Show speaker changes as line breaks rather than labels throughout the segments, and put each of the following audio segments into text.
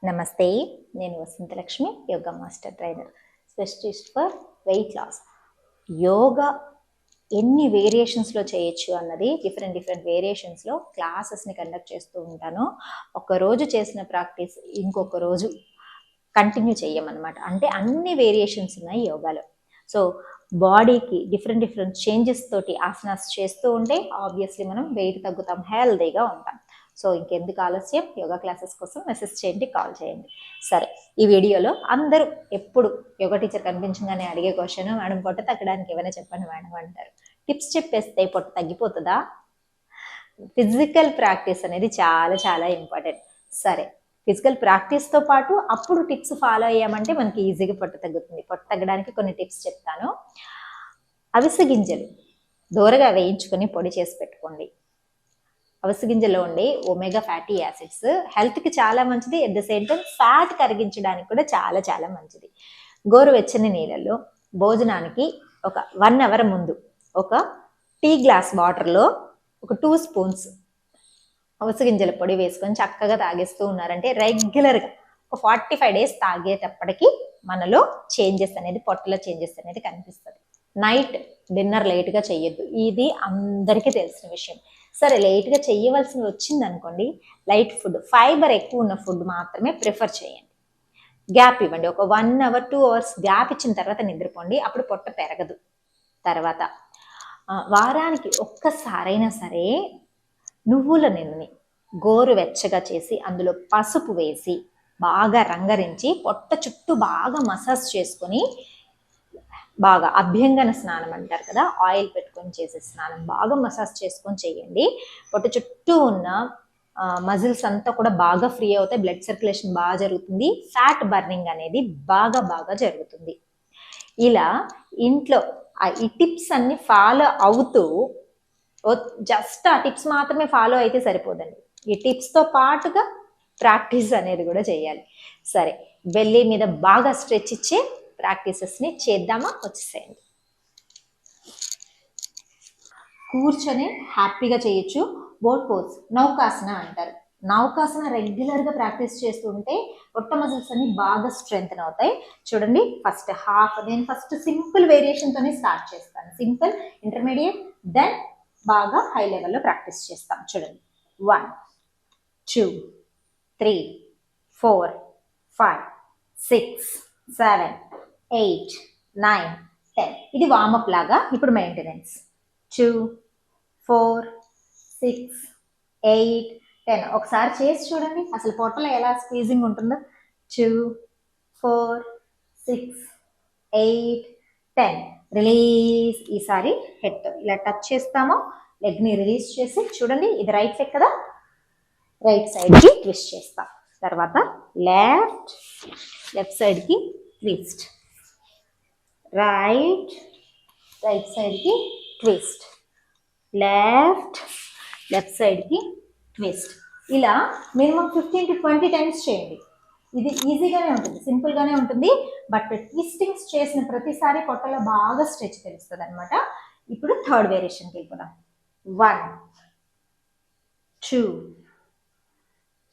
నమస్తే, నేను Vasanthalakshmi, yoga master trainer, specialist for weight loss. Yoga ఎన్ని వేరియేషన్స్లో చేయొచ్చు అన్నది డిఫరెంట్ వేరియేషన్స్లో క్లాసెస్ని కండక్ట్ చేస్తూ ఉంటాను. ఒకరోజు చేసిన ప్రాక్టీస్ ఇంకొక రోజు కంటిన్యూ చెయ్యమన్నమాట. అంటే అన్ని వేరియేషన్స్ ఉన్నాయి యోగాలో. సో బాడీకి డిఫరెంట్ చేంజెస్ తోటి ఆసనాస్ చేస్తూ ఉంటే ఆబ్వియస్లీ మనం వెయిట్ తగ్గుతాం, హెల్దీగా ఉంటాం. సో ఇంకెందుకు ఆలస్యం, యోగా క్లాసెస్ కోసం మెసేజ్ చేయండి, కాల్ చేయండి. సరే, ఈ వీడియోలో అందరూ ఎప్పుడు యోగా టీచర్ కనిపించగానే అడిగే క్వశ్చన్, మేడం పొట్ట తగ్గడానికి ఏమైనా చెప్పండి మేడం అంటారు. టిప్స్ చెప్పేస్తే పొట్ట తగ్గిపోతుందా? ఫిజికల్ ప్రాక్టీస్ అనేది చాలా ఇంపార్టెంట్. సరే, ఫిజికల్ ప్రాక్టీస్తో పాటు అప్పుడు టిప్స్ ఫాలో అయ్యామంటే మనకి ఈజీగా పొట్ట తగ్గుతుంది. పొట్ట తగ్గడానికి కొన్ని టిప్స్ చెప్తాను. అవిసె గింజలు దూరగా వేయించుకొని పొడి చేసి పెట్టుకోండి. అవిసె గింజలో ఉండే ఒమేగా ఫ్యాటీ యాసిడ్స్ హెల్త్కి చాలా మంచిది. At the same time fat కరిగించడానికి కూడా చాలా మంచిది. గోరువెచ్చని నీళ్ళల్లో భోజనానికి ఒక 1 అవర్ ముందు ఒక టీ గ్లాస్ వాటర్లో ఒక 2 స్పూన్స్ అవిసె గింజల పొడి వేసుకొని చక్కగా తాగేస్తూ ఉన్నారంటే రెగ్యులర్గా ఒక 45 డేస్ తాగేటప్పటికి మనలో చేంజెస్ అనేది, పొట్టలో చేంజెస్ అనేది కనిపిస్తుంది. నైట్ డిన్నర్ లేట్గా చెయ్యొద్దు, ఇది అందరికీ తెలిసిన విషయం. సరే, లేట్గా చెయ్యవలసి వచ్చింది అనుకోండి, లైట్ ఫుడ్, ఫైబర్ ఎక్కువ ఉన్న ఫుడ్ మాత్రమే ప్రిఫర్ చేయండి. గ్యాప్ ఇవ్వండి, ఒక 1 అవర్ 2 అవర్స్ గ్యాప్ ఇచ్చిన తర్వాత నిద్రపోండి, అప్పుడు పొట్ట పెరగదు. తర్వాత వారానికి ఒక్కసారైనా సరే నువ్వుల నూనెని గోరువెచ్చగా చేసి అందులో పసుపు వేసి బాగా రంగరించి పొట్ట చుట్టూ బాగా మసాజ్ చేసుకొని, బాగా అభ్యంగన స్నానం అంటారు కదా, ఆయిల్ పెట్టుకొని చేసే స్నానం, బాగా మసాజ్ చేసుకొని చేయండి. పొట్ట చుట్టూ ఉన్న మజిల్స్ అంతా కూడా బాగా ఫ్రీ అవుతాయి, బ్లడ్ సర్క్యులేషన్ బాగా జరుగుతుంది, ఫ్యాట్ బర్నింగ్ అనేది బాగా జరుగుతుంది. ఇలా ఇంట్లో ఈ టిప్స్ అన్ని ఫాలో అవుతూ, జస్ట్ ఆ టిప్స్ మాత్రమే ఫాలో అయితే సరిపోదండి, ఈ టిప్స్తో పాటుగా ప్రాక్టీస్ అనేది కూడా చేయాలి. సరే, బెల్లీ మీద బాగా స్ట్రెచ్ ఇచ్చే ప్రాక్టీసెస్ని చేద్దామా? వచ్చేసేయండి. కూర్చొని హ్యాపీగా చేయొచ్చు. బోట్ పోజ్, నౌకాసన అంటారు. నౌకాసన రెగ్యులర్గా ప్రాక్టీస్ చేస్తుంటే పొట్ట మజిల్స్ అన్ని బాగా స్ట్రెంగ్త్ అవుతాయి. చూడండి, ఫస్ట్ హాఫ్, నేను ఫస్ట్ సింపుల్ వేరియేషన్తోనే స్టార్ట్ చేస్తాను. సింపుల్, ఇంటర్మీడియట్, దెన్ బాగా హై లెవెల్లో ప్రాక్టీస్ చేస్తాం. చూడండి, 1 2 3 4 5 6 7 8 9 10. ఇది వార్మప్ లాగా. ఇప్పుడు మెయింటెనెన్స్ 2 4 6 8 10. ఒకసారి చేసి చూడండి అసలు పొట్టలో ఎలా స్క్వీజింగ్ ఉంటుందో. 2 4 6 8 10. రిలీజ్. ఈసారి హెడ్ ఇలా టచ్ చేస్తామో లెగ్ని రిలీజ్ చేసి చూడండి, ఇది రైట్ లెగ్ కదా, రైట్ సైడ్కి ట్విస్ట్ చేస్తాం. తర్వాత లెఫ్ట్ సైడ్కి ట్విస్ట్, రైట్ సైడ్కి ట్విస్ట్, లెఫ్ట్ సైడ్కి ట్విస్ట్. ఇలా మినిమం 15 to 20 టైమ్స్ చేయండి. ఇది ఈజీగానే ఉంటుంది, సింపుల్గానే ఉంటుంది, బట్ ట్విస్టింగ్స్ చేసిన ప్రతిసారి పొట్టలో బాగా స్ట్రెచ్ తెలుస్తుంది అనమాట. ఇప్పుడు థర్డ్ వేరియేషన్కి వెళ్ళిపోదాం. 1 2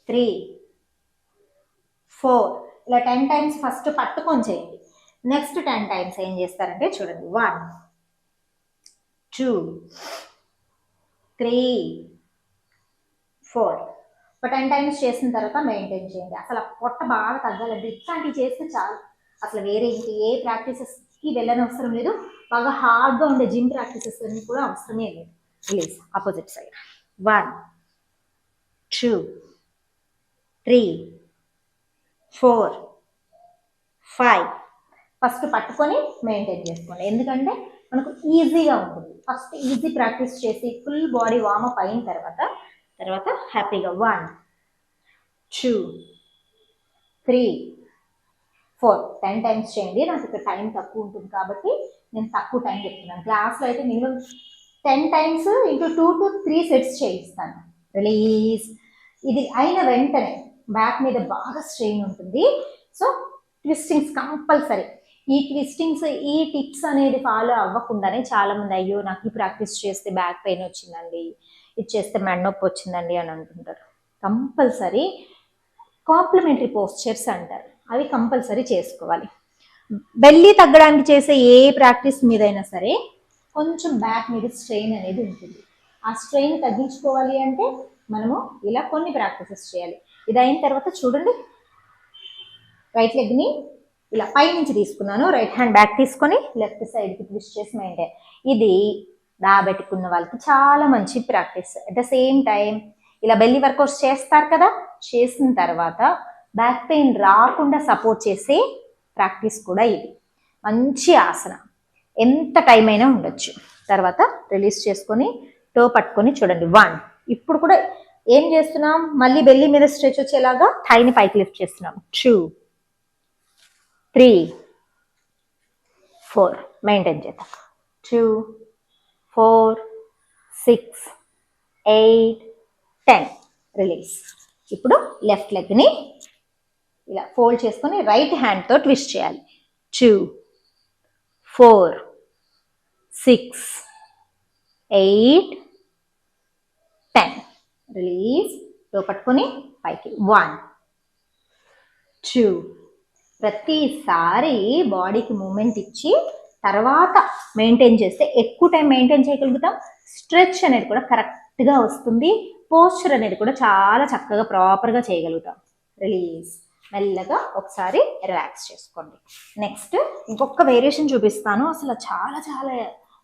3 4. ఇలా 10 టైమ్స్ ఫస్ట్ పట్టుకొని చేయండి. నెక్స్ట్ 10 టైమ్స్ ఏం చేస్తారంటే చూడండి, 1 2 3 4. ఒక 10 టైమ్స్ చేసిన తర్వాత మెయింటైన్ చేయండి. అసలు పొట్ట బాగా తగ్గాలంటే ఇట్లాంటివి చేస్తే చాలు, అసలు వేరే ఇంక ఏ ప్రాక్టీసెస్కి వెళ్ళని అవసరం లేదు. బాగా హార్డ్గా ఉండే జిమ్ ప్రాక్టీసెస్ అన్ని కూడా అవసరమే లేదు. Release, opposite side. 1 2 3 4 5. ఫస్ట్ పట్టుకొని మెయింటైన్ చేసుకోండి, ఎందుకంటే మనకు ఈజీగా ఉంటుంది. ఫస్ట్ ఈజీ ప్రాక్టీస్ చేసి ఫుల్ బాడీ వార్మప్ అయిన తర్వాత హ్యాపీగా 1 2 3 4 10 టైమ్స్ చేయండి. నాకు ఇక్కడ టైం తక్కువ ఉంటుంది కాబట్టి నేను తక్కువ టైం చెప్తున్నాను. క్లాస్లో అయితే minimum 10 times into 2 to 3 sets చేయిస్తాను. రిలీజ్. ఇది అయిన వెంటనే బ్యాక్ మీద బాగా స్ట్రెయిన్ ఉంటుంది. So ట్విస్టింగ్స్ compulsory. ఈ ట్విస్టింగ్స్, ఈ టిప్స్ అనేది ఫాలో అవ్వకుండానే చాలామంది, అయ్యో నాకు ఈ ప్రాక్టీస్ చేస్తే బ్యాక్ పెయిన్ వచ్చిందండి, ఇది చేస్తే మెడ నొప్పి వచ్చిందండి అని అంటుంటారు. కంపల్సరీ కాంప్లిమెంటరీ పోస్చర్స్ అంటారు, అవి కంపల్సరీ చేసుకోవాలి. బెల్లీ తగ్గడానికి చేసే ఏ ప్రాక్టీస్ మీదైనా సరే కొంచెం బ్యాక్ మీద స్ట్రెయిన్ అనేది ఉంటుంది. ఆ స్ట్రెయిన్ తగ్గించుకోవాలి అంటే మనము ఇలా కొన్ని ప్రాక్టీసెస్ చేయాలి. ఇది అయిన తర్వాత చూడండి, రైట్ లెగ్ని ఇలా పైనుంచి తీసుకున్నాను, రైట్ హ్యాండ్ బ్యాక్ తీసుకొని లెఫ్ట్ సైడ్కి ట్విస్ట్ చేసి మెయింటైన్. ఇది డయాబెటిక్ ఉన్న వాళ్ళకి చాలా మంచి practice. At the same time ఇలా బెల్లీ వర్కౌట్స్ చేస్తారు కదా, చేసిన తర్వాత బ్యాక్ పెయిన్ రాకుండా సపోర్ట్ చేసే ప్రాక్టీస్ కూడా ఇది. మంచి ఆసన, ఎంత టైం అయినా ఉండొచ్చు. తర్వాత రిలీజ్ చేసుకొని టో పట్టుకొని చూడండి. 1. ఇప్పుడు కూడా ఏం చేస్తున్నాం, మళ్ళీ బెల్లీ మీద స్ట్రెచ్ వచ్చేలాగా థైని పైకి లిఫ్ట్ చేస్తున్నాం. 2, 3, 4 మెయింటైన్ చేద్దాం. 2, 4, 6, 8, 10 రిలీజ్. ఇప్పుడు లెఫ్ట్ లెగ్ని ఇలా ఫోల్డ్ చేసుకొని రైట్ హ్యాండ్తో ట్విస్ట్ చేయాలి. 2, 4, 6, 8, 10 రిలీజ్. టో పట్టుకొని పైకి. 1, 2. ప్రతిసారి బాడీకి మూమెంట్ ఇచ్చి తర్వాత మెయింటైన్ చేస్తే ఎక్కువ టైం మెయింటైన్ చేయగలుగుతాం. స్ట్రెచ్ అనేది కూడా కరెక్ట్గా వస్తుంది. పోస్చర్ అనేది కూడా చాలా చక్కగా ప్రాపర్గా చేయగలుగుతాం. రిలీజ్. మెల్లగా ఒకసారి రిలాక్స్ చేసుకోండి. నెక్స్ట్ ఇంకొక వేరియేషన్ చూపిస్తాను. అసలు చాలా చాలా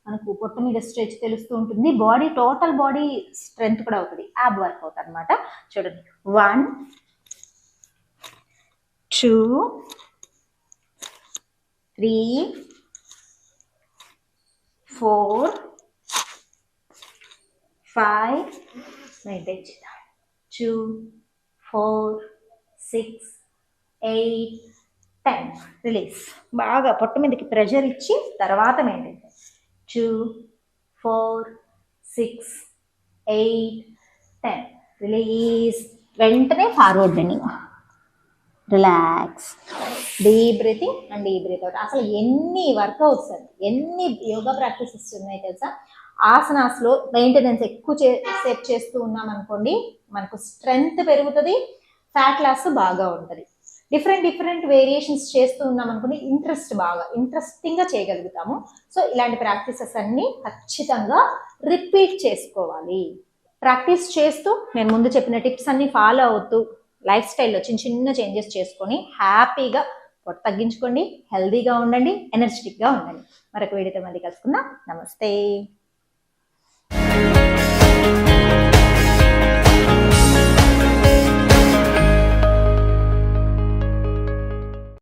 మనకు పొట్ట మీద స్ట్రెచ్ తెలుస్తూ ఉంటుంది, బాడీ టోటల్ బాడీ స్ట్రెంగ్త్ కూడా అవుతుంది, యాబ్ వర్కౌట్ అనమాట. చూడండి. 1, 2, 3, 4, 5 మెయింటైన్ చేద్దాం. 2, 4, 6, 8, 10 రిలీజ్. బాగా పొట్ట మీదకి ప్రెషర్ ఇచ్చి తర్వాత మెయింటైన్. 2, 4, 6, 8, 10 రిలీజ్. వెంటనే forward bending. Relax. Deep breathing and deep breath out. అసలు ఎన్ని వర్కౌట్స్ అండి, ఎన్ని యోగా ప్రాక్టీసెస్ ఉన్నాయి తెలుసా. ఆసనాస్లో మెయింటెనెన్స్ ఎక్కువ సేపు చేస్తూ ఉన్నాం అనుకోండి, మనకు స్ట్రెంగ్త్ పెరుగుతుంది, ఫ్యాట్ లాస్ బాగా ఉంటుంది. డిఫరెంట్ వేరియేషన్స్ చేస్తూ ఉన్నాం అనుకోండి, ఇంట్రెస్టింగ్గా చేయగలుగుతాము. సో ఇలాంటి ప్రాక్టీసెస్ అన్నీ ఖచ్చితంగా రిపీట్ చేసుకోవాలి. ప్రాక్టీస్ చేస్తూ నేను ముందు చెప్పిన టిప్స్ అన్నీ ఫాలో అవుతూ లైఫ్ స్టైల్లో చిన్న చేంజెస్ చేసుకొని హ్యాపీగా పొట్ట తగ్గించుకోండి, హెల్దీగా ఉండండి, ఎనర్జెటిక్గా ఉండండి. మరొక వీడియోతో మళ్ళీ కలుసుకుందాం. నమస్తే.